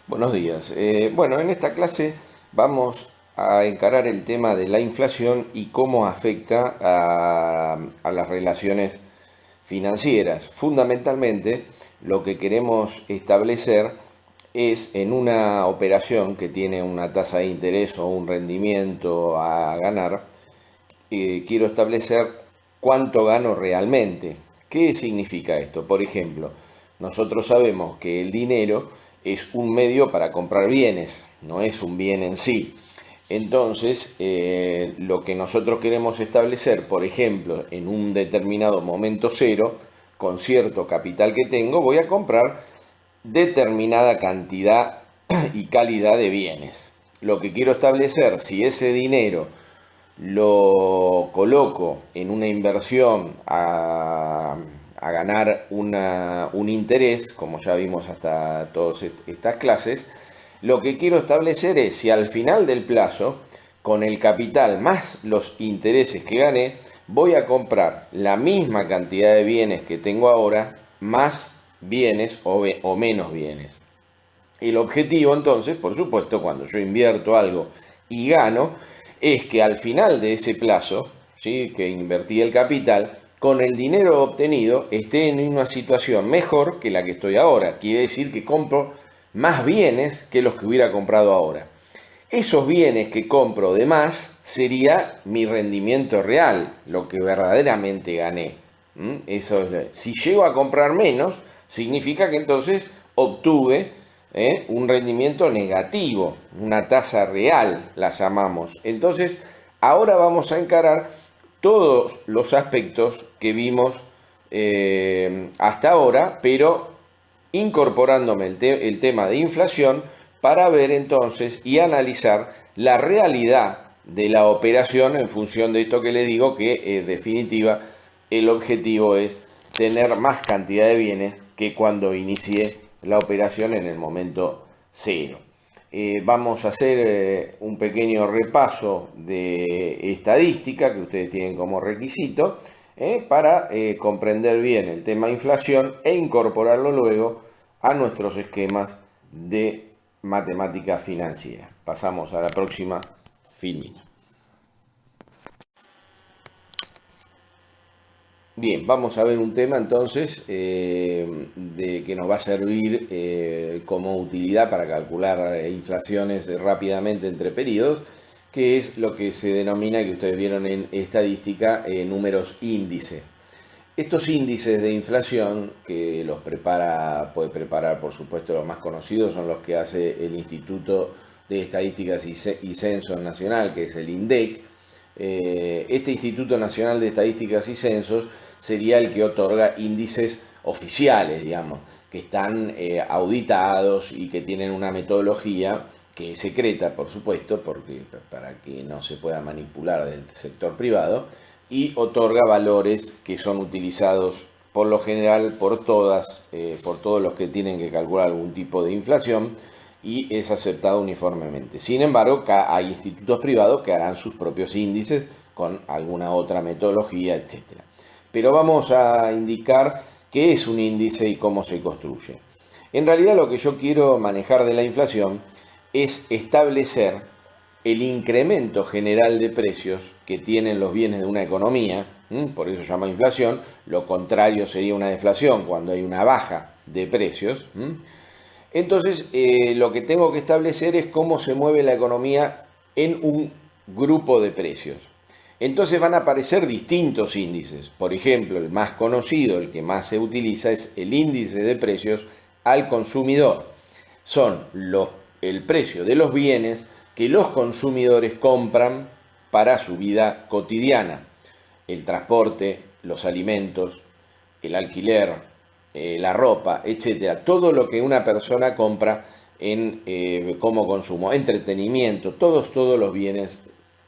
Buenos días. Bueno, en esta clase vamos a encarar el tema de la inflación y cómo afecta a las relaciones financieras. Fundamentalmente, lo que queremos establecer es en una operación que tiene una tasa de interés o un rendimiento a ganar, quiero establecer cuánto gano realmente. ¿Qué significa esto? Por ejemplo, nosotros sabemos que el dinero es un medio para comprar bienes, no es un bien en sí. Entonces, lo que nosotros queremos establecer, por ejemplo, en un determinado momento cero, con cierto capital que tengo, voy a comprar determinada cantidad y calidad de bienes. Lo que quiero establecer, si ese dinero lo coloco en una inversión a ganar un interés, como ya vimos hasta todas estas clases, lo que quiero establecer es si al final del plazo, con el capital más los intereses que gané, voy a comprar la misma cantidad de bienes que tengo ahora, más bienes o menos bienes. El objetivo entonces, por supuesto, cuando yo invierto algo y gano, es que al final de ese plazo, ¿sí?, que invertí el capital, con el dinero obtenido esté en una situación mejor que la que estoy ahora. Quiere decir que compro más bienes que los que hubiera comprado ahora. Esos bienes que compro de más sería mi rendimiento real, lo que verdaderamente gané. Si llego a comprar menos, significa que entonces obtuve un rendimiento negativo, una tasa real, la llamamos. Entonces, ahora vamos a encarar todos los aspectos que vimos hasta ahora, pero incorporándome el tema de inflación para ver entonces y analizar la realidad de la operación en función de esto que le digo, que en definitiva el objetivo es tener más cantidad de bienes que cuando inicié la operación en el momento cero. Vamos a hacer un pequeño repaso de estadística que ustedes tienen como requisito para comprender bien el tema inflación e incorporarlo luego a nuestros esquemas de matemática financiera. Pasamos a la próxima filmina. Bien, vamos a ver un tema entonces que nos va a servir como utilidad para calcular inflaciones rápidamente entre periodos, que es lo que se denomina, que ustedes vieron en estadística, números índice. Estos índices de inflación que los puede preparar, por supuesto, los más conocidos son los que hace el Instituto de Estadísticas y Censos Nacional, que es el INDEC. Este Instituto Nacional de Estadísticas y Censos sería el que otorga índices oficiales, digamos, que están auditados y que tienen una metodología que es secreta, por supuesto, para que no se pueda manipular del sector privado, y otorga valores que son utilizados por lo general por todos los que tienen que calcular algún tipo de inflación, y es aceptado uniformemente. Sin embargo, hay institutos privados que harán sus propios índices con alguna otra metodología, etc. Pero vamos a indicar qué es un índice y cómo se construye. En realidad lo que yo quiero manejar de la inflación es establecer el incremento general de precios que tienen los bienes de una economía, por eso se llama inflación. Lo contrario sería una deflación, cuando hay una baja de precios. Entonces, lo que tengo que establecer es cómo se mueve la economía en un grupo de precios. Entonces van a aparecer distintos índices. Por ejemplo, el más conocido, el que más se utiliza, es el índice de precios al consumidor. Son el precio de los bienes que los consumidores compran para su vida cotidiana. El transporte, los alimentos, el alquiler, la ropa, etcétera. Todo lo que una persona compra como consumo, entretenimiento, todos los bienes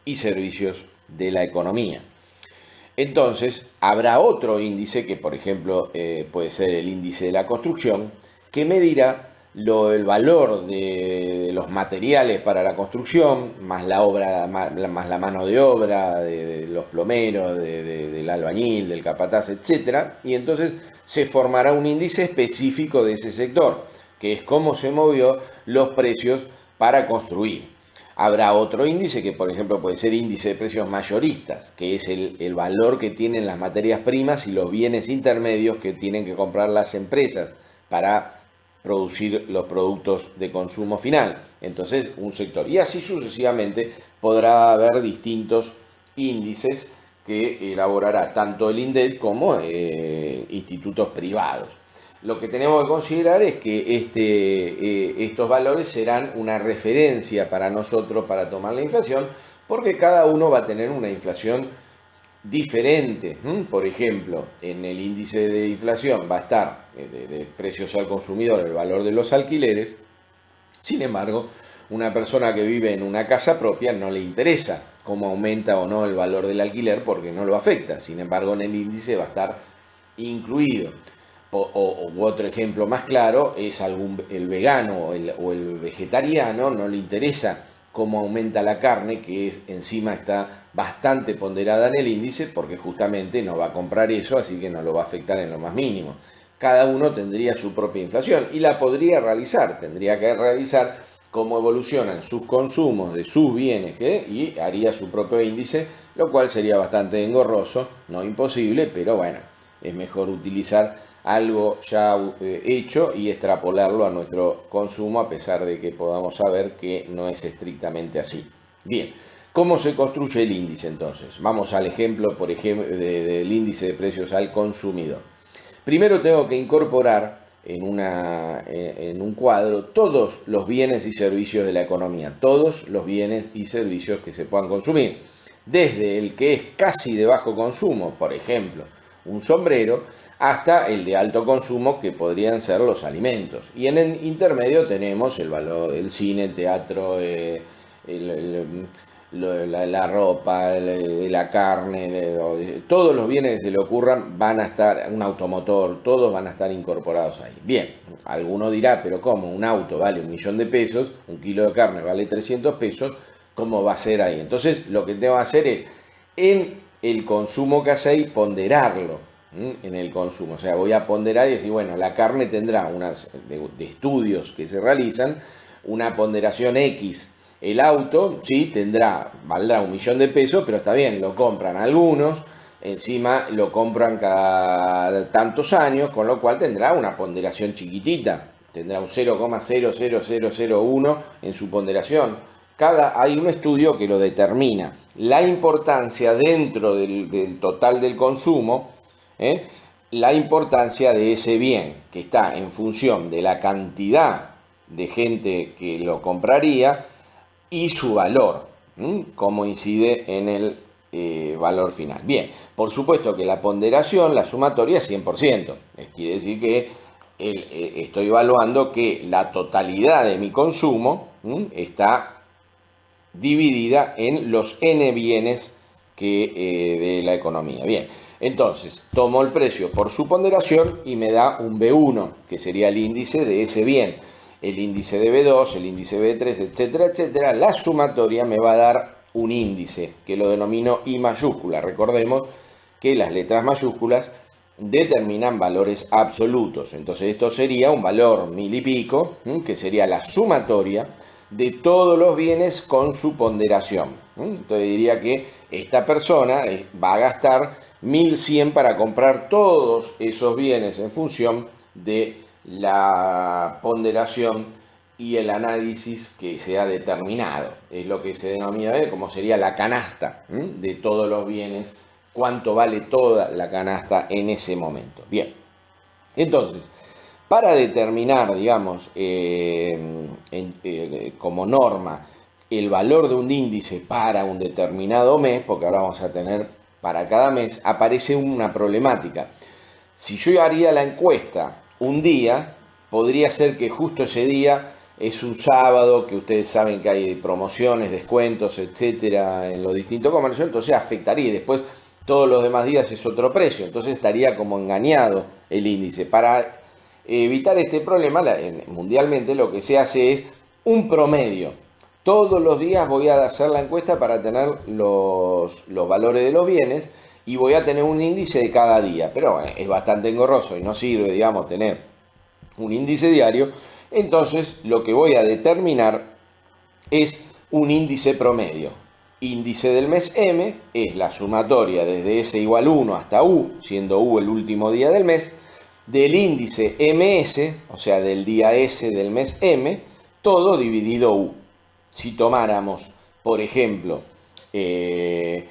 y servicios de la economía. Entonces, habrá otro índice que, por ejemplo, puede ser el índice de la construcción, que medirá el valor de los materiales para la construcción, más la obra, más la mano de obra de los plomeros, del albañil, del capataz, etc. Y entonces se formará un índice específico de ese sector. que es cómo se movió los precios para construir. Habrá otro índice que, por ejemplo, puede ser índice de precios mayoristas, que es el valor que tienen las materias primas y los bienes intermedios que tienen que comprar las empresas para producir los productos de consumo final. Entonces, un sector. Y así sucesivamente podrá haber distintos índices que elaborará tanto el INDEC como institutos privados. Lo que tenemos que considerar es que estos valores serán una referencia para nosotros para tomar la inflación, porque cada uno va a tener una inflación diferente. Por ejemplo, en el índice de inflación va a estar de precios al consumidor el valor de los alquileres. Sin embargo, una persona que vive en una casa propia no le interesa cómo aumenta o no el valor del alquiler porque no lo afecta. Sin embargo, en el índice va a estar incluido. U otro ejemplo más claro es el vegano o el vegetariano, no le interesa cómo aumenta la carne, que encima está bastante ponderada en el índice, porque justamente no va a comprar eso, así que no lo va a afectar en lo más mínimo. Cada uno tendría su propia inflación y la podría realizar, tendría que realizar cómo evolucionan sus consumos de sus bienes y haría su propio índice, lo cual sería bastante engorroso, no imposible, pero bueno, es mejor utilizar algo ya hecho y extrapolarlo a nuestro consumo, a pesar de que podamos saber que no es estrictamente así. Bien, ¿cómo se construye el índice entonces? Vamos al ejemplo, por ejemplo, del índice de precios al consumidor. Primero tengo que incorporar en un cuadro todos los bienes y servicios de la economía, todos los bienes y servicios que se puedan consumir, desde el que es casi de bajo consumo, por ejemplo, un sombrero, hasta el de alto consumo, que podrían ser los alimentos. Y en el intermedio tenemos el valor del cine, el teatro, la ropa, la carne, todos los bienes que se le ocurran van a estar, un automotor, todos van a estar incorporados ahí. Bien, alguno dirá, pero ¿cómo? Un auto vale 1.000.000 de pesos, un kilo de carne vale 300 pesos, ¿cómo va a ser ahí? Entonces lo que tengo que hacer es, en el consumo que hace ahí, ponderarlo en el consumo. O sea, voy a ponderar y decir, bueno, la carne tendrá unas de estudios que se realizan, una ponderación X. El auto, sí, valdrá 1.000.000 de pesos, pero está bien, lo compran algunos, encima lo compran cada tantos años, con lo cual tendrá una ponderación chiquitita, tendrá un 0,00001 en su ponderación. Hay un estudio que lo determina. La importancia dentro del total del consumo, la importancia de ese bien, que está en función de la cantidad de gente que lo compraría y su valor, cómo incide en el valor final. Bien, por supuesto que la ponderación, la sumatoria es 100%. Quiere decir que estoy evaluando que la totalidad de mi consumo está dividida en los n bienes de la economía. Bien, entonces tomo el precio por su ponderación y me da un B1, que sería el índice de ese bien. El índice de B2, el índice B3, etcétera, etcétera. La sumatoria me va a dar un índice que lo denomino I mayúscula. Recordemos que las letras mayúsculas determinan valores absolutos. Entonces esto sería un valor 1.000 y pico, que sería la sumatoria de todos los bienes con su ponderación. Entonces diría que esta persona va a gastar 1.100 para comprar todos esos bienes en función de la ponderación y el análisis que se ha determinado. Es lo que se denomina como sería la canasta de todos los bienes, cuánto vale toda la canasta en ese momento. Bien, entonces, para determinar, digamos, como norma, el valor de un índice para un determinado mes, porque ahora vamos a tener para cada mes, aparece una problemática. Si yo haría la encuesta un día, podría ser que justo ese día es un sábado, que ustedes saben que hay promociones, descuentos, etcétera, en los distintos comercios, entonces afectaría. Después, todos los demás días es otro precio, entonces estaría como engañado el índice. Para evitar este problema, mundialmente lo que se hace es un promedio. Todos los días voy a hacer la encuesta para tener los valores de los bienes y voy a tener un índice de cada día. Pero es bastante engorroso y no sirve, digamos, tener un índice diario Entonces lo que voy a determinar es un índice promedio. Índice del mes M es la sumatoria desde S igual 1 hasta U, siendo U el último día del mes, del índice MS, o sea, del día S del mes M, todo dividido U. Si tomáramos, por ejemplo, el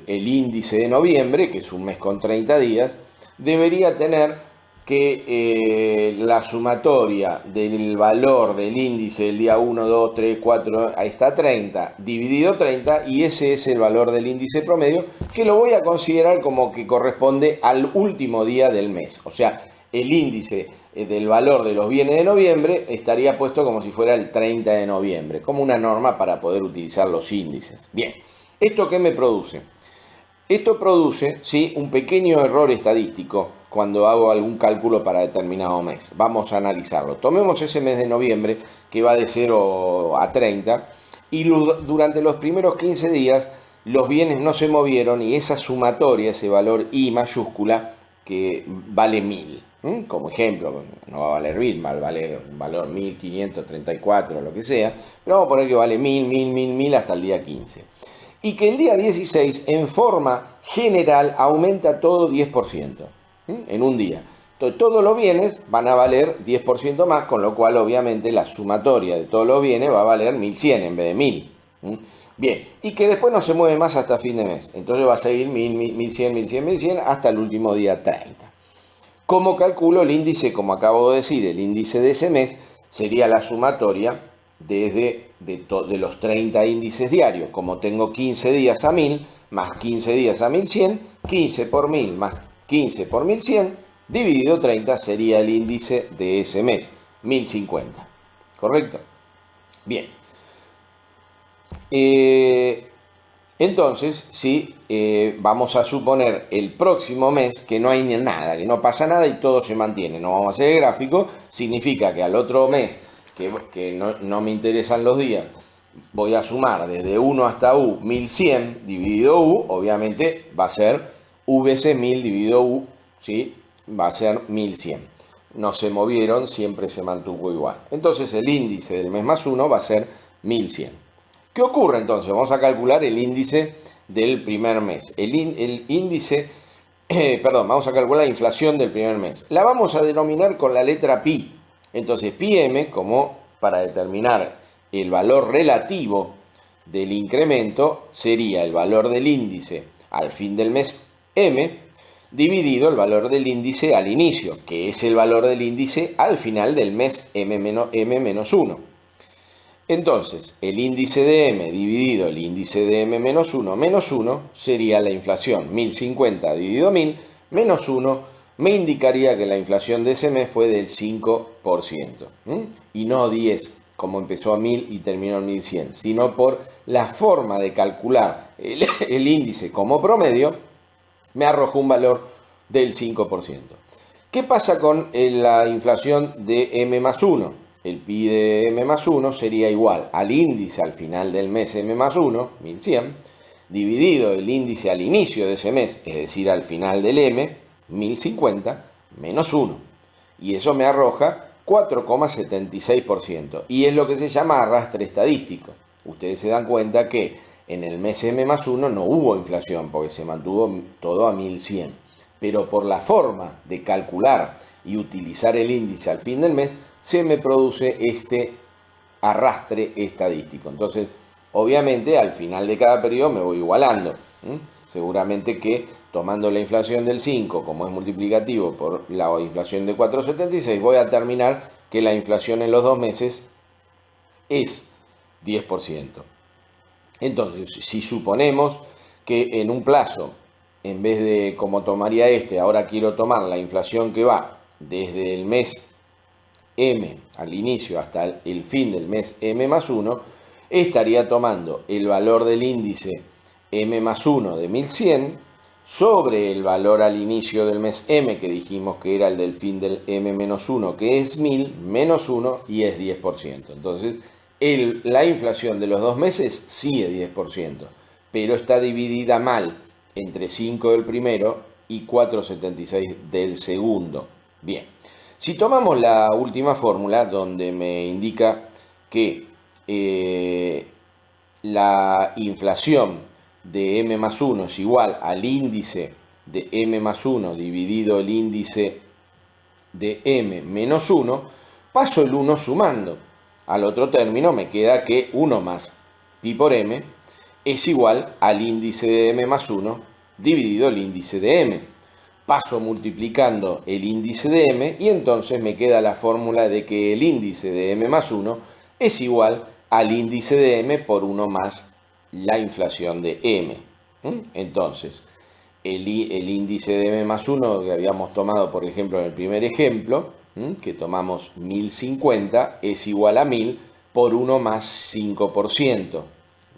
índice de noviembre, que es un mes con 30 días, debería tener que la sumatoria del valor del índice del día 1, 2, 3, 4, ahí está 30, dividido 30, y ese es el valor del índice promedio, que lo voy a considerar como que corresponde al último día del mes. O sea, el índice del valor de los bienes de noviembre estaría puesto como si fuera el 30 de noviembre, como una norma para poder utilizar los índices. Bien, ¿esto qué me produce? Esto produce, ¿sí?, un pequeño error estadístico cuando hago algún cálculo para determinado mes. Vamos a analizarlo. Tomemos ese mes de noviembre que va de 0 a 30 y durante los primeros 15 días los bienes no se movieron y esa sumatoria, ese valor I mayúscula, que vale 1000. Como ejemplo, no va a valer 1000, va a valer un valor 1534, lo que sea, pero vamos a poner que vale 1000 hasta el día 15. Y que el día 16 en forma general aumenta todo 10% en un día. Entonces todos los bienes van a valer 10% más, con lo cual obviamente la sumatoria de todos los bienes va a valer 1100 en vez de 1000. Bien, y que después no se mueve más hasta fin de mes. Entonces va a seguir 1100 hasta el último día 30. ¿Cómo calculo el índice? Como acabo de decir, el índice de ese mes sería la sumatoria de los 30 índices diarios. Como tengo 15 días a 1000, más 15 días a 1100, 15 por 1000 más 15 por 1100, dividido 30 sería el índice de ese mes, 1050. ¿Correcto? Bien. Entonces, si vamos a suponer el próximo mes que no hay nada, que no pasa nada y todo se mantiene, no vamos a hacer el gráfico, significa que al otro mes, que no me interesan los días, voy a sumar desde 1 hasta U 1100 dividido U, obviamente va a ser U veces 1000 dividido U, ¿sí? Va a ser 1100. No se movieron, siempre se mantuvo igual. Entonces el índice del mes más 1 va a ser 1100. ¿Qué ocurre entonces? Vamos a calcular el índice del primer mes. Vamos a calcular la inflación del primer mes. La vamos a denominar con la letra pi. Entonces pi m, como para determinar el valor relativo del incremento, sería el valor del índice al fin del mes m, dividido el valor del índice al inicio, que es el valor del índice al final del mes m-1. Entonces, el índice de M dividido el índice de M menos 1 sería la inflación. 1050 dividido 1000 menos 1 me indicaría que la inflación de ese mes fue del 5%. Y no 10, como empezó a 1000 y terminó en 1100, sino por la forma de calcular el índice como promedio, me arrojó un valor del 5%. ¿Qué pasa con la inflación de M más 1? El pi de M más 1 sería igual al índice al final del mes M más 1, 1100, dividido el índice al inicio de ese mes, es decir, al final del M, 1050, menos 1. Y eso me arroja 4,76%. Y es lo que se llama arrastre estadístico. Ustedes se dan cuenta que en el mes M más 1 no hubo inflación, porque se mantuvo todo a 1100. Pero por la forma de calcular y utilizar el índice al fin del mes, se me produce este arrastre estadístico. Entonces, obviamente, al final de cada periodo me voy igualando. Seguramente que tomando la inflación del 5 como es multiplicativo por la inflación de 4,76, voy a terminar que la inflación en los 2 meses es 10%. Entonces, si suponemos que en un plazo, en vez de como tomaría ahora quiero tomar la inflación que va desde el mes M al inicio hasta el fin del mes M más 1, estaría tomando el valor del índice M más 1 de 1100 sobre el valor al inicio del mes M, que dijimos que era el del fin del M menos 1, que es 1000, menos 1 y es 10%. Entonces, la inflación de los 2 meses sí es 10%, pero está dividida mal entre 5 del primero y 4,76 del segundo. Bien. Si tomamos la última fórmula, donde me indica que la inflación de m más 1 es igual al índice de m más 1 dividido el índice de m menos 1, paso el 1 sumando. Al otro término me queda que 1 más pi por m es igual al índice de m más 1 dividido el índice de m. Paso multiplicando el índice de m y entonces me queda la fórmula de que el índice de m más 1 es igual al índice de m por 1 más la inflación de m. Entonces, el índice de m más 1 que habíamos tomado, por ejemplo, en el primer ejemplo, que tomamos 1050, es igual a 1000 por 1 más 5%.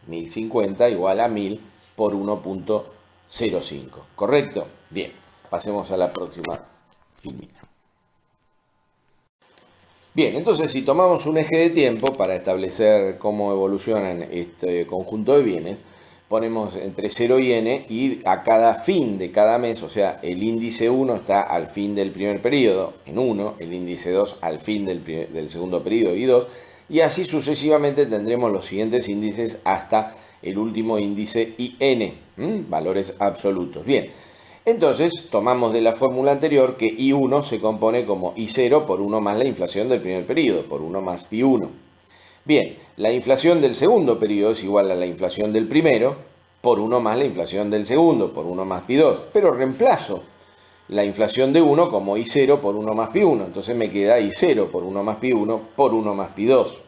1050 igual a 1000 por 1.05. ¿Correcto? Bien, pasemos a la próxima filmina. Bien, entonces si tomamos un eje de tiempo para establecer cómo evolucionan este conjunto de bienes, ponemos entre 0 y n y a cada fin de cada mes, o sea, el índice 1 está al fin del primer periodo en 1, el índice 2 al fin del segundo periodo y 2, y así sucesivamente tendremos los siguientes índices hasta el último índice IN, valores absolutos. Bien, entonces tomamos de la fórmula anterior que I1 se compone como I0 por 1 más la inflación del primer periodo, por 1 más pi1. Bien, la inflación del segundo periodo es igual a la inflación del primero por 1 más la inflación del segundo, por 1 más pi2. Pero reemplazo la inflación de 1 como I0 por 1 más pi1. Entonces me queda I0 por 1 más pi1 por 1 más pi2.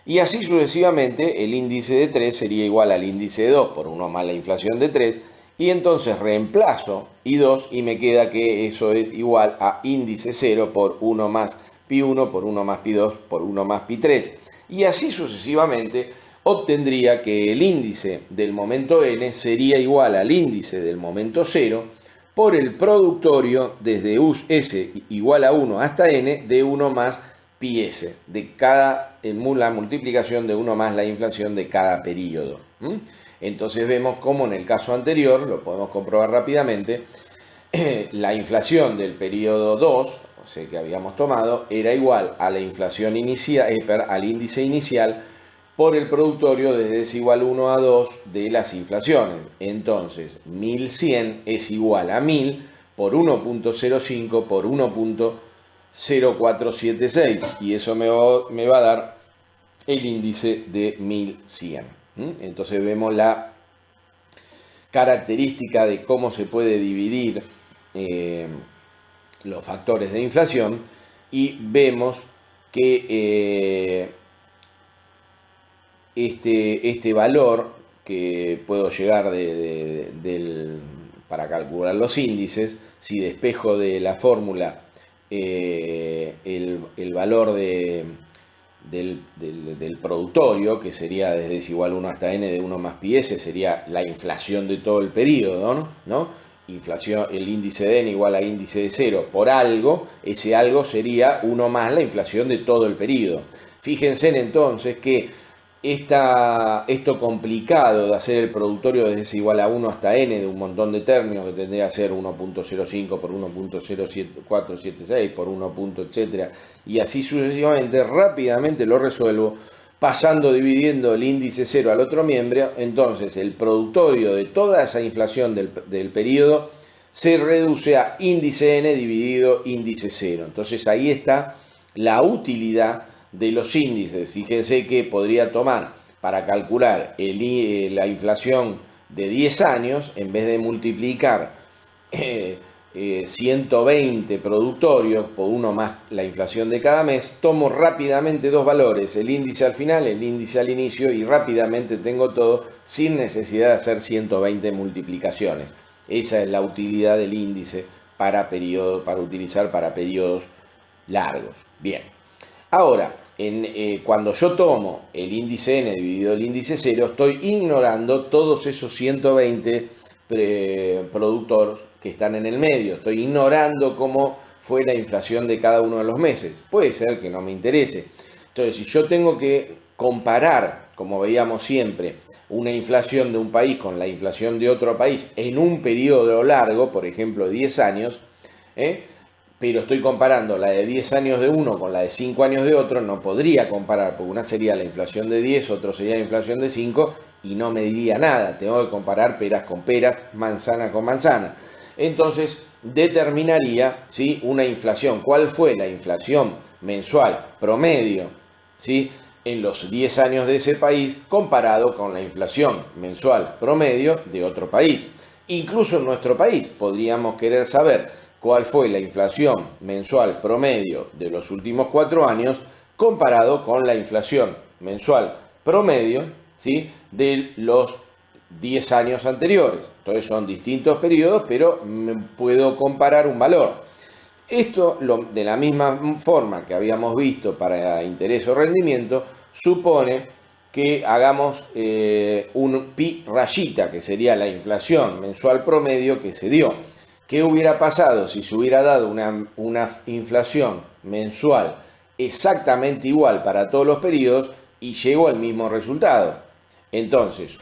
Y así sucesivamente el índice de 3 sería igual al índice de 2 por 1 más la inflación de 3. Y entonces reemplazo I2 y me queda que eso es igual a índice 0 por 1 más pi1 por 1 más pi2 por 1 más pi3. Y así sucesivamente obtendría que el índice del momento n sería igual al índice del momento 0 por el productorio desde s igual a 1 hasta n de 1 más pi s, de la multiplicación de 1 más la inflación de cada periodo. Entonces vemos cómo en el caso anterior, lo podemos comprobar rápidamente, la inflación del periodo 2, o sea que habíamos tomado, era igual a la inflación inicial, al índice inicial por el productorio desde s igual 1 a 2 de las inflaciones. Entonces 1100 es igual a 1000 por 1.05 por 1.0476 y eso me va a dar el índice de 1100. Entonces vemos la característica de cómo se puede dividir los factores de inflación y vemos que este valor que puedo llegar para calcular los índices, si despejo de la fórmula el valor del productorio, que sería desde s igual 1 hasta n de 1 más pi s, sería la inflación de todo el periodo, ¿no? Inflación, el índice de n igual a índice de 0 por algo, ese algo sería 1 más la inflación de todo el periodo. Fíjense entonces que esto complicado de hacer el productorio desde s igual a 1 hasta n de un montón de términos que tendría que ser 1.05 por 1.0476 por 1. Etcétera, y así sucesivamente, rápidamente lo resuelvo dividiendo el índice 0 al otro miembro. Entonces el productorio de toda esa inflación del periodo se reduce a índice n dividido índice 0. Entonces ahí está la utilidad de los índices. Fíjense que podría tomar para calcular la inflación de 10 años, en vez de multiplicar 120 productorios por 1 más la inflación de cada mes, tomo rápidamente dos valores, el índice al final, el índice al inicio, y rápidamente tengo todo sin necesidad de hacer 120 multiplicaciones. Esa es la utilidad del índice para utilizar para periodos largos. Bien. Ahora, cuando yo tomo el índice n dividido el índice 0, estoy ignorando todos esos 120 productos que están en el medio. Estoy ignorando cómo fue la inflación de cada uno de los meses. Puede ser que no me interese. Entonces, si yo tengo que comparar, como veíamos siempre, una inflación de un país con la inflación de otro país en un periodo largo, por ejemplo 10 años, pero estoy comparando la de 10 años de uno con la de 5 años de otro, no podría comparar, porque una sería la inflación de 10, otro sería la inflación de 5, y no me diría nada. Tengo que comparar peras con peras, manzana con manzana. Entonces, determinaría, ¿sí?, una inflación. ¿Cuál fue la inflación mensual promedio, ¿sí?, en los 10 años de ese país comparado con la inflación mensual promedio de otro país? Incluso en nuestro país podríamos querer saber cuál fue la inflación mensual promedio de los últimos 4 años comparado con la inflación mensual promedio, ¿sí?, de los 10 años anteriores. Entonces son distintos periodos, pero puedo comparar un valor. Esto, de la misma forma que habíamos visto para interés o rendimiento, supone que hagamos un pi rayita, que sería la inflación mensual promedio que se dio. ¿Qué hubiera pasado si se hubiera dado una inflación mensual exactamente igual para todos los periodos y llegó al mismo resultado? Entonces,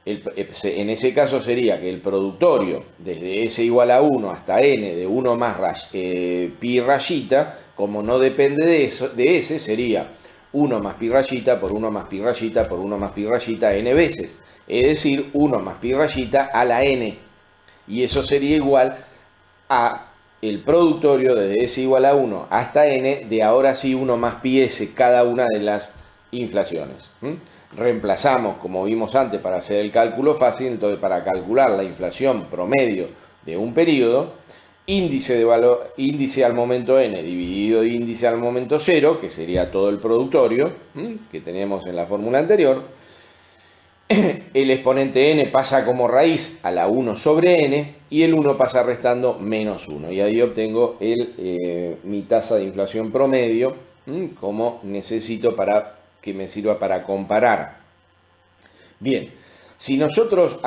en ese caso sería que el productorio, desde S igual a 1 hasta N de 1 más pi rayita, como no depende de S, sería 1 más pi rayita por 1 más pi rayita por 1 más pi rayita N veces. Es decir, 1 más pi rayita a la N. Y eso sería igual a el productorio desde S igual a 1 hasta N de ahora sí 1 más pi S cada una de las inflaciones. Reemplazamos, como vimos antes, para hacer el cálculo fácil. Entonces, para calcular la inflación promedio de un periodo, índice al momento n dividido índice al momento 0, que sería todo el productorio que tenemos en la fórmula anterior. El exponente n pasa como raíz a la 1 sobre n y el 1 pasa restando menos 1. Y ahí obtengo mi tasa de inflación promedio como necesito para que me sirva para comparar. Bien, si nosotros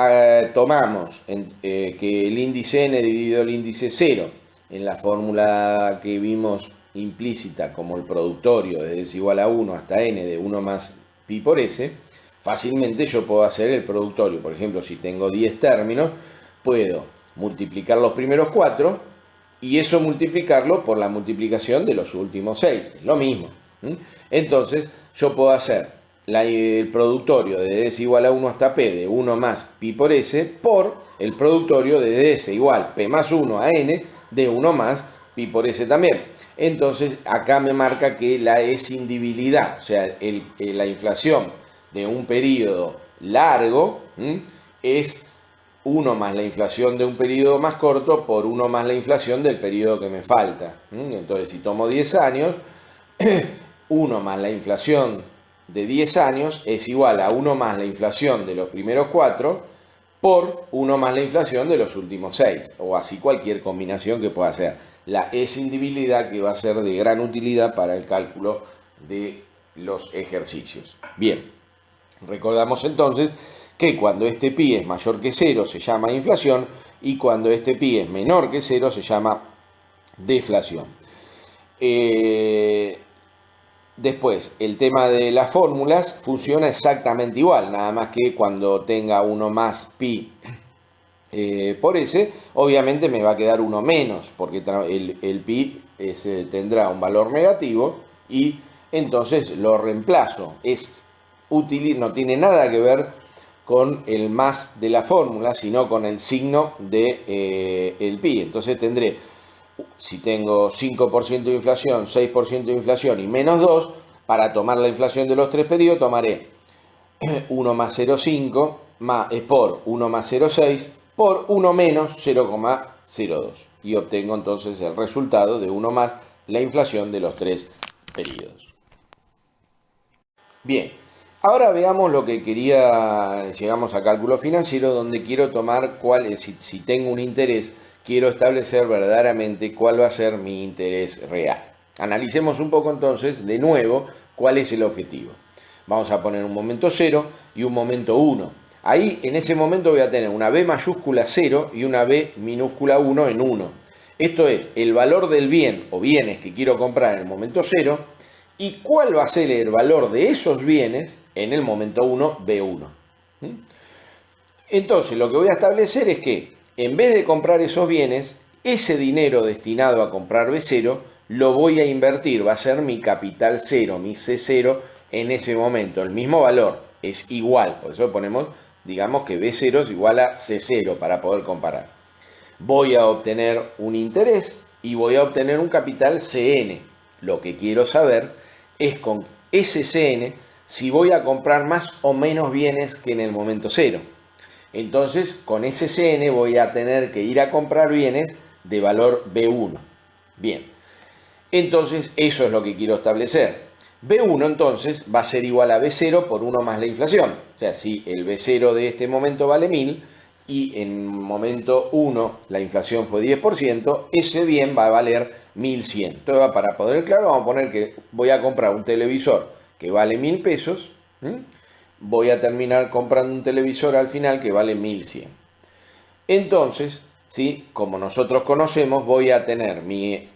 tomamos que el índice n dividido el índice 0 en la fórmula que vimos implícita como el productorio desde S igual a 1 hasta n de 1 más pi por s, fácilmente yo puedo hacer el productorio. Por ejemplo, si tengo 10 términos, puedo multiplicar los primeros 4 y eso multiplicarlo por la multiplicación de los últimos 6. Es lo mismo. Entonces, yo puedo hacer el productorio de S igual a 1 hasta P de 1 más pi por S por el productorio de S igual P más 1 a N de 1 más pi por S también. Entonces, acá me marca que la escindibilidad, o sea, la inflación de un periodo largo es 1 más la inflación de un periodo más corto por 1 más la inflación del periodo que me falta. Entonces, si tomo 10 años, 1 más la inflación de 10 años es igual a 1 más la inflación de los primeros 4 por 1 más la inflación de los últimos 6. O así cualquier combinación que pueda hacer. La escindibilidad que va a ser de gran utilidad para el cálculo de los ejercicios. Bien. Recordamos entonces que cuando este pi es mayor que 0 se llama inflación y cuando este pi es menor que 0 se llama deflación. Después, el tema de las fórmulas funciona exactamente igual, nada más que cuando tenga 1 más pi por s, obviamente me va a quedar 1 menos, porque el pi tendrá un valor negativo y entonces lo reemplazo. Es útil, no tiene nada que ver con el más de la fórmula, sino con el signo de el pi. Entonces tendré, si tengo 5% de inflación, 6% de inflación y menos 2, para tomar la inflación de los 3 periodos tomaré 1 más 0,5 por 1 más 0,6 por 1 menos 0,02 y obtengo entonces el resultado de 1 más la inflación de los 3 periodos. Bien, ahora veamos lo que quería. Llegamos a cálculo financiero, donde quiero tomar si tengo un interés, quiero establecer verdaderamente cuál va a ser mi interés real. Analicemos un poco entonces de nuevo cuál es el objetivo. Vamos a poner un momento 0 y un momento 1. Ahí en ese momento voy a tener una B mayúscula 0 y una B minúscula 1 en 1. Esto es el valor del bien o bienes que quiero comprar en el momento 0 y cuál va a ser el valor de esos bienes en el momento 1, B1. Entonces lo que voy a establecer es que en vez de comprar esos bienes ese dinero destinado a comprar B0 lo voy a invertir, va a ser mi capital cero, mi C0 en ese momento. El mismo valor es igual, por eso ponemos, digamos que B0 es igual a C0 para poder comparar. Voy a obtener un interés y voy a obtener un capital CN. Lo que quiero saber es con ese CN si voy a comprar más o menos bienes que en el momento cero. Entonces, con ese CN voy a tener que ir a comprar bienes de valor B1. Bien, entonces eso es lo que quiero establecer. B1 entonces va a ser igual a B0 por 1 más la inflación. O sea, si el B0 de este momento vale 1000 y en momento 1 la inflación fue 10%, ese bien va a valer 1100. Entonces, para poder claro, vamos a poner que voy a comprar un televisor que vale 1000 pesos. Voy a terminar comprando un televisor al final que vale 1100. Entonces, ¿sí? Como nosotros conocemos, voy a tener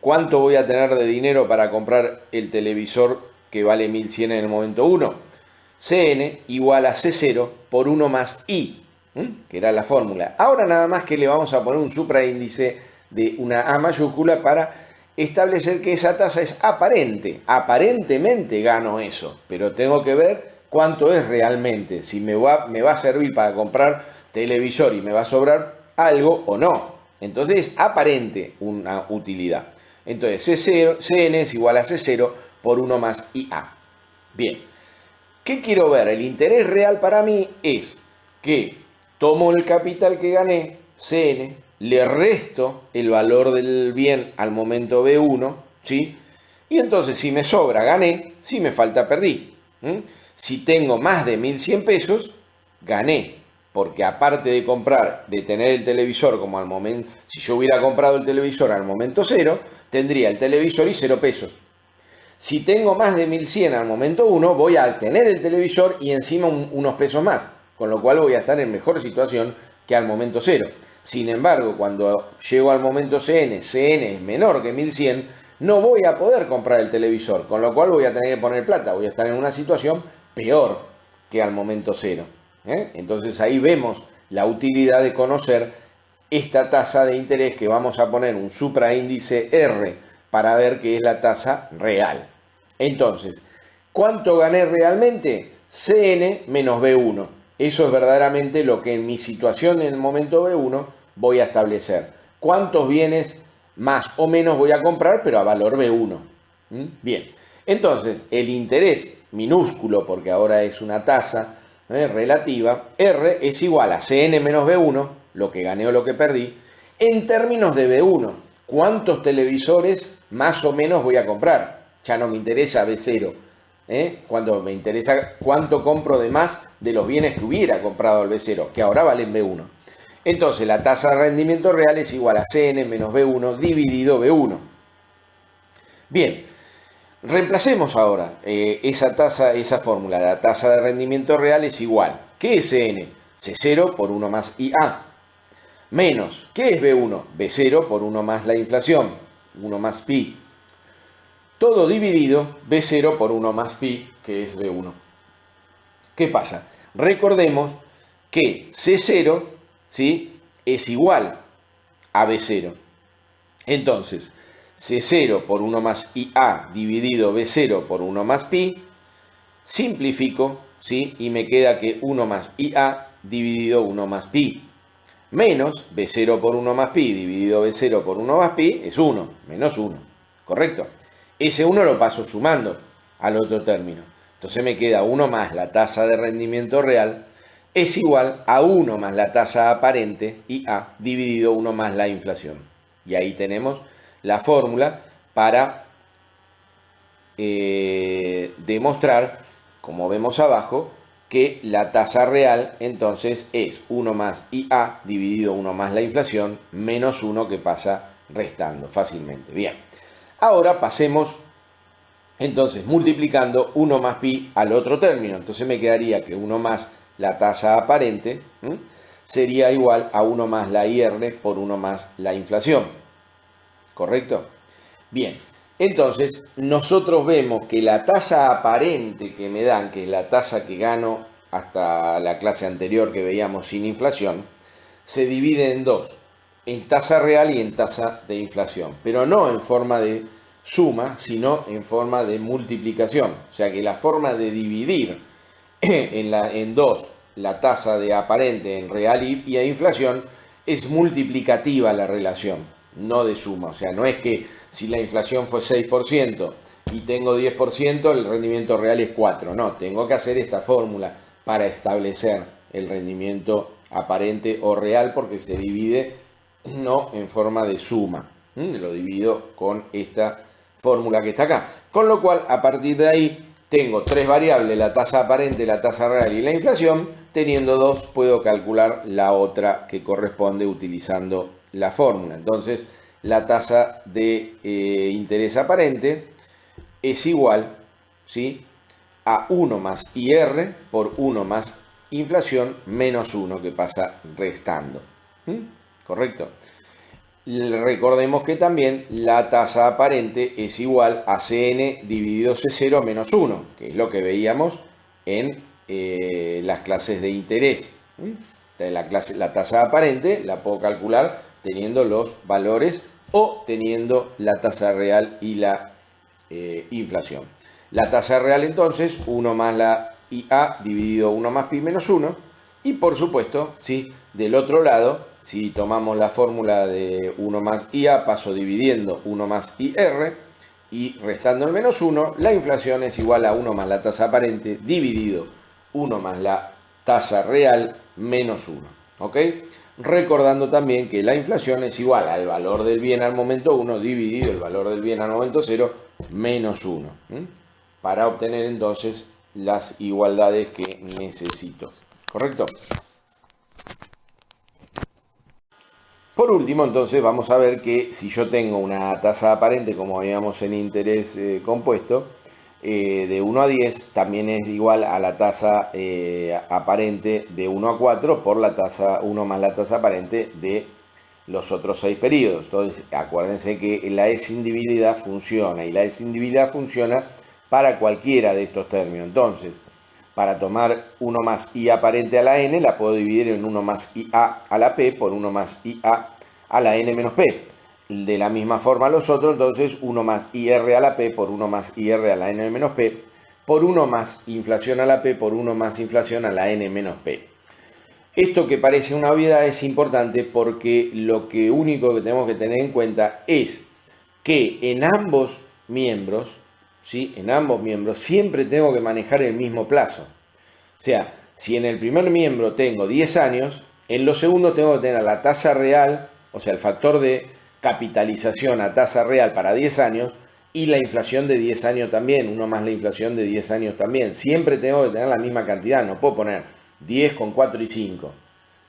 ¿cuánto voy a tener de dinero para comprar el televisor que vale 1100 en el momento 1? CN igual a C0 por 1 más I, que era la fórmula. Ahora nada más que le vamos a poner un supraíndice de una A mayúscula para establecer que esa tasa es aparente. Aparentemente gano eso, pero tengo que ver cuánto es realmente, si me va a servir para comprar televisor y me va a sobrar algo o no. Entonces es aparente una utilidad. Entonces C0, CN es igual a C0 por 1 más IA. Bien, ¿qué quiero ver? El interés real para mí es que tomo el capital que gané, CN, le resto el valor del bien al momento B1, ¿sí? Y entonces si me sobra, gané, si me falta, perdí. Si tengo más de 1100 pesos, gané. Porque aparte de comprar, de tener el televisor como al momento, si yo hubiera comprado el televisor al momento cero, tendría el televisor y 0 pesos. Si tengo más de 1100 al momento 1, voy a tener el televisor y encima unos pesos más, con lo cual voy a estar en mejor situación que al momento 0. Sin embargo, cuando llego al momento CN es menor que 1100, no voy a poder comprar el televisor, con lo cual voy a tener que poner plata, voy a estar en una situación peor que al momento 0. Entonces ahí vemos la utilidad de conocer esta tasa de interés que vamos a poner un supraíndice R para ver qué es la tasa real. Entonces, ¿cuánto gané realmente? CN menos B1. Eso es verdaderamente lo que en mi situación en el momento B1 voy a establecer. ¿Cuántos bienes más o menos voy a comprar, pero a valor B1? Bien, entonces el interés minúsculo, porque ahora es una tasa relativa, R es igual a CN menos B1, lo que gané o lo que perdí, en términos de B1. ¿Cuántos televisores más o menos voy a comprar? Ya no me interesa B0. Cuando me interesa cuánto compro de más de los bienes que hubiera comprado al B0, que ahora valen B1. Entonces la tasa de rendimiento real es igual a CN menos B1 dividido B1. Bien, reemplacemos ahora esa tasa, esa fórmula. La tasa de rendimiento real es igual. ¿Qué es CN? C0 por 1 más IA. Menos, ¿qué es B1? B0 por 1 más la inflación, 1 más pi. Todo dividido, B0 por 1 más pi, que es B1. ¿Qué pasa? Recordemos que C0, ¿sí?, es igual a B0. Entonces, C0 por 1 más IA dividido B0 por 1 más pi, simplifico, ¿sí?, y me queda que 1 más IA dividido 1 más pi. Menos B0 por 1 más pi dividido B0 por 1 más pi es 1, menos 1, ¿correcto? Ese 1 lo paso sumando al otro término. Entonces me queda 1 más la tasa de rendimiento real es igual a 1 más la tasa aparente, IA, dividido 1 más la inflación. Y ahí tenemos la fórmula para demostrar, como vemos abajo, que la tasa real entonces es 1 más IA dividido 1 más la inflación menos 1 que pasa restando fácilmente. Bien, ahora pasemos entonces multiplicando 1 más pi al otro término. Entonces me quedaría que 1 más la tasa aparente sería igual a 1 más la IR por 1 más la inflación. ¿Correcto? Bien. Entonces, nosotros vemos que la tasa aparente que me dan, que es la tasa que gano hasta la clase anterior que veíamos sin inflación, se divide en dos. en tasa real y en tasa de inflación, pero no en forma de suma, sino en forma de multiplicación. O sea que la forma de dividir en dos la tasa de aparente en real y a inflación es multiplicativa la relación, no de suma. O sea, no es que si la inflación fue 6% y tengo 10%, el rendimiento real es 4. No, tengo que hacer esta fórmula para establecer el rendimiento aparente o real porque se divide no en forma de suma. Lo divido con esta fórmula que está acá. Con lo cual, a partir de ahí, tengo tres variables, la tasa aparente, la tasa real y la inflación. Teniendo dos, puedo calcular la otra que corresponde utilizando la fórmula. Entonces, la tasa de interés aparente es igual, ¿sí?, a 1 más IR por 1 más inflación menos 1 que pasa restando. ¿Correcto? Recordemos que también la tasa aparente es igual a Cn dividido C0 menos 1, que es lo que veíamos en las clases de interés. La tasa aparente la puedo calcular teniendo los valores o teniendo la tasa real y la inflación. La tasa real entonces, 1 más la IA dividido 1 más pi menos 1. Y por supuesto, ¿sí?, del otro lado, si tomamos la fórmula de 1 más IA, paso dividiendo 1 más IR y restando el menos 1, la inflación es igual a 1 más la tasa aparente dividido 1 más la tasa real menos 1. ¿Ok? Recordando también que la inflación es igual al valor del bien al momento 1 dividido el valor del bien al momento 0 menos 1. Para obtener entonces las igualdades que necesito. ¿Correcto? Por último, entonces, vamos a ver que si yo tengo una tasa aparente, como veíamos en interés compuesto, de 1 a 10, también es igual a la tasa aparente de 1 a 4 por la tasa 1 más la tasa aparente de los otros 6 periodos. Entonces, acuérdense que la escindibilidad funciona, y la escindibilidad funciona para cualquiera de estos términos. Entonces, para tomar 1 más i aparente a la n, la puedo dividir en 1 más ia a la p por 1 más ia a la n menos p. De la misma forma los otros, entonces 1 más ir a la p por 1 más ir a la n menos p por 1 más inflación a la p por 1 más inflación a la n menos p. Esto que parece una obviedad es importante porque lo único que tenemos que tener en cuenta es que en ambos miembros, ¿sí?, en ambos miembros siempre tengo que manejar el mismo plazo. O sea, si en el primer miembro tengo 10 años, en los segundos tengo que tener la tasa real, o sea, el factor de capitalización a tasa real para 10 años y la inflación de 10 años también, 1 más la inflación de 10 años también. Siempre tengo que tener la misma cantidad, no puedo poner 10 con 4 y 5.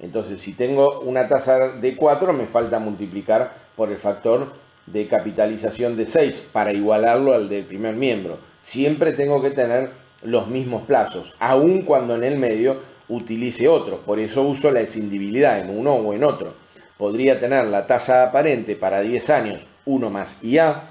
Entonces, si tengo una tasa de 4, me falta multiplicar por el factor de capitalización de 6 para igualarlo al del primer miembro. Siempre tengo que tener los mismos plazos, aun cuando en el medio utilice otros. Por eso uso la escindibilidad en uno o en otro. Podría tener la tasa aparente para 10 años, 1 más IA,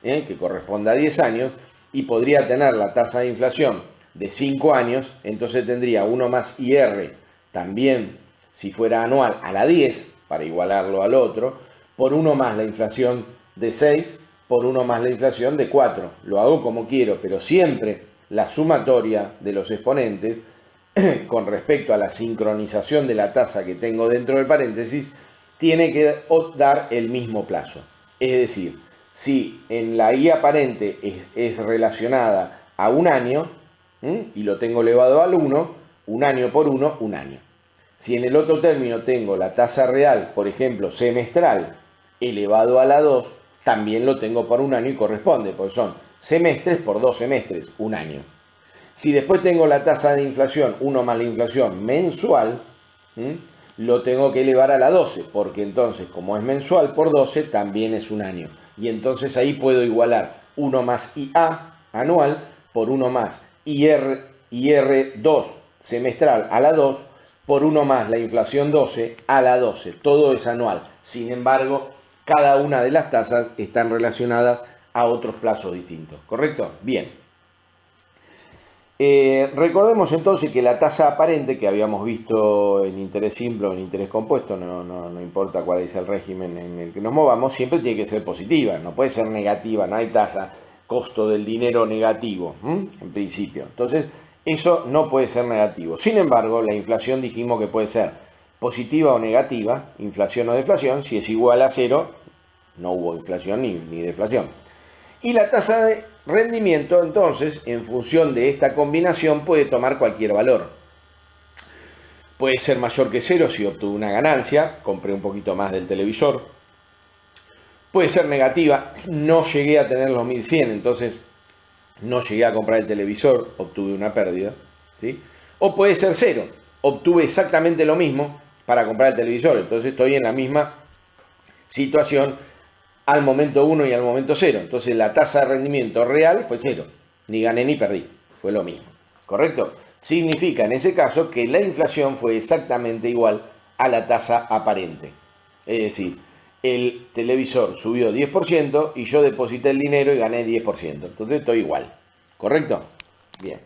que corresponde a 10 años, y podría tener la tasa de inflación de 5 años, entonces tendría 1 más IR, también si fuera anual, a la 10, para igualarlo al otro, por 1 más la inflación de 6, por 1 más la inflación de 4. Lo hago como quiero, pero siempre la sumatoria de los exponentes con respecto a la sincronización de la tasa que tengo dentro del paréntesis tiene que dar el mismo plazo. Es decir, si en la I aparente es relacionada a un año, y lo tengo elevado al 1, un año por 1, un año. Si en el otro término tengo la tasa real, por ejemplo, semestral, elevado a la 2, también lo tengo por un año y corresponde, porque son semestres por 2 semestres, un año. Si después tengo la tasa de inflación, 1 más la inflación mensual, lo tengo que elevar a la 12, porque entonces, como es mensual por 12, también es un año. Y entonces ahí puedo igualar 1 más IA anual por 1 más IR2 semestral a la 2 por 1 más la inflación 12 a la 12. Todo es anual. Sin embargo, cada una de las tasas están relacionadas a otros plazos distintos. ¿Correcto? Bien. Recordemos entonces que la tasa aparente que habíamos visto en interés simple o en interés compuesto, no importa cuál es el régimen en el que nos movamos, siempre tiene que ser positiva, no puede ser negativa, no hay tasa costo del dinero negativo, en principio. Entonces, eso no puede ser negativo. Sin embargo, la inflación dijimos que puede ser positiva o negativa, inflación o deflación. Si es igual a cero, no hubo inflación ni deflación. Y la tasa de rendimiento, entonces, en función de esta combinación, puede tomar cualquier valor. Puede ser mayor que cero si obtuve una ganancia, compré un poquito más del televisor. Puede ser negativa, no llegué a tener los 1100, entonces no llegué a comprar el televisor, obtuve una pérdida. ¿Sí? O puede ser cero, obtuve exactamente lo mismo para comprar el televisor, entonces estoy en la misma situación al momento 1 y al momento 0. Entonces la tasa de rendimiento real fue cero, ni gané ni perdí, fue lo mismo. ¿Correcto? Significa en ese caso que la inflación fue exactamente igual a la tasa aparente. Es decir, el televisor subió 10% y yo deposité el dinero y gané 10%. Entonces estoy igual. ¿Correcto? Bien.